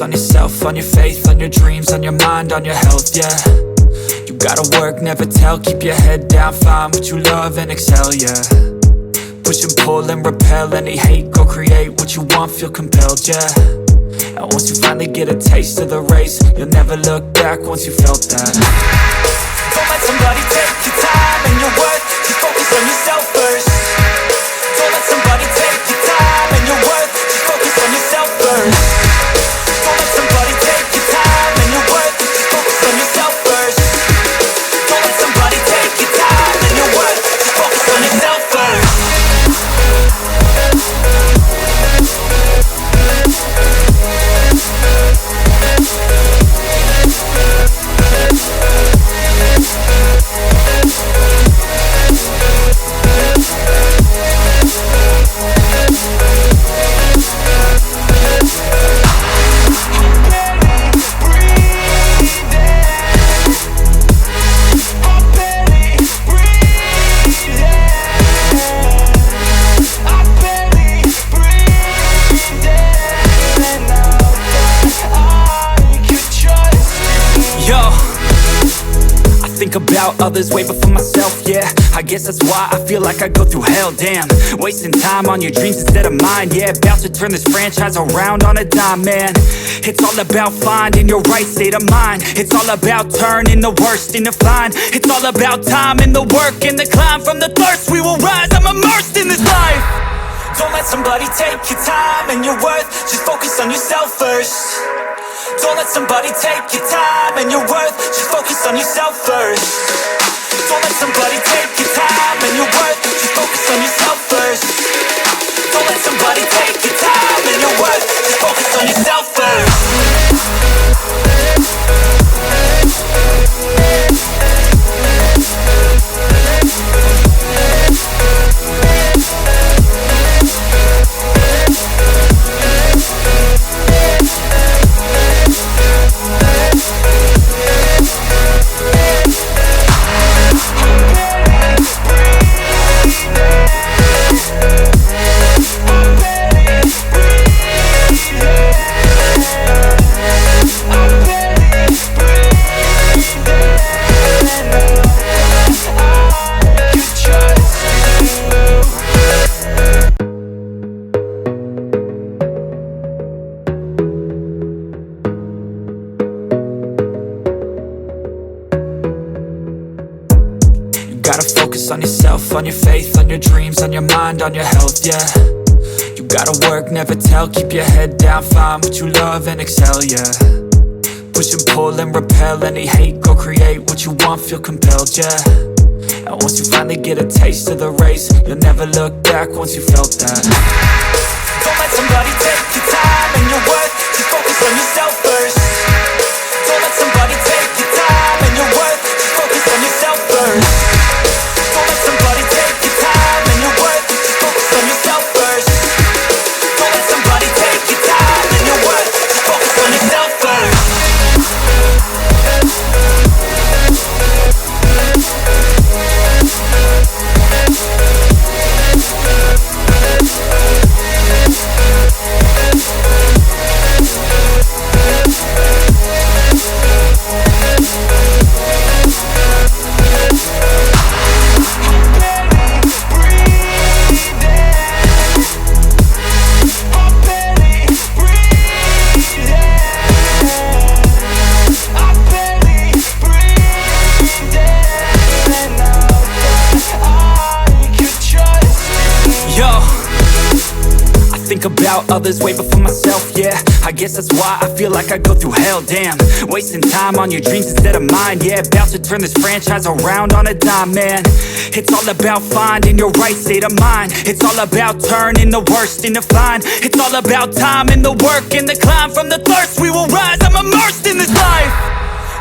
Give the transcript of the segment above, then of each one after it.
focus on yourself, on your faith, on your dreams, on your mind, on your health, yeah. You gotta work, never tell, keep your head down, find what you love and excel, yeah. Push and pull and repel any hate, go create what you want, feel compelled, yeah. And once you finally get a taste of the race, you'll never look back once you felt that. Don't let somebody take your time and your worth, just focus on yourself first. Don't let somebody take your time and your worth, just focus on yourself first. Don't let somebody take your time and your worth, just focus on yourself first. Don't let somebody take your time and your worth, just focus on yourself first. Think about others way before myself, yeah. I guess that's why I feel like I go through hell, damn. Wasting time on your dreams instead of mine, yeah. About to turn this franchise around on a dime, man. It's all about finding your right state of mind. It's all about turning the worst into fine. It's all about time and the work and the climb. From the thirst we will rise, I'm immersed in this life. Don't let somebody take your time and your worth, just focus on yourself first. Don't let somebody take your time and your worth, just focus on yourself first. Don't let somebody take your time and your worth, just focus on yourself first. Don't let somebody take your time and your worth, just focus on yourself first. Gotta focus on yourself, on your faith, on your dreams, on your mind, on your health, yeah. You gotta work, never tell, keep your head down, find what you love and excel, yeah. Push and pull and repel any hate, go create what you want, feel compelled, yeah. And once you finally get a taste of the race, you'll never look back once you felt that. Don't let somebody take your time and your worth, just focus on yourself first. Don't let somebody take your time and your worth, just focus on yourself first. Don't let somebody take your time and your worth, just focus on yourself first. Don't let somebody take your time and your worth, just focus on yourself first. Think about others way before myself, yeah. I guess that's why I feel like I go through hell, damn. Wasting time on your dreams instead of mine, yeah. About to turn this franchise around on a dime, man. It's all about finding your right state of mind. It's all about turning the worst into fine. It's all about time and the work and the climb. From the thirst we will rise, I'm immersed in this life.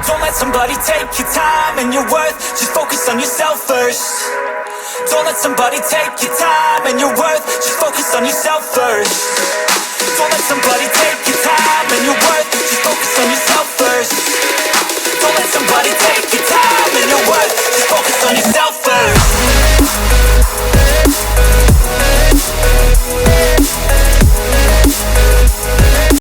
Don't let somebody take your time and your worth, just focus on yourself first. Don't let somebody take your time and your worth, just focus on yourself first. Don't let somebody take your time and your worth, just focus on yourself first. Don't let somebody take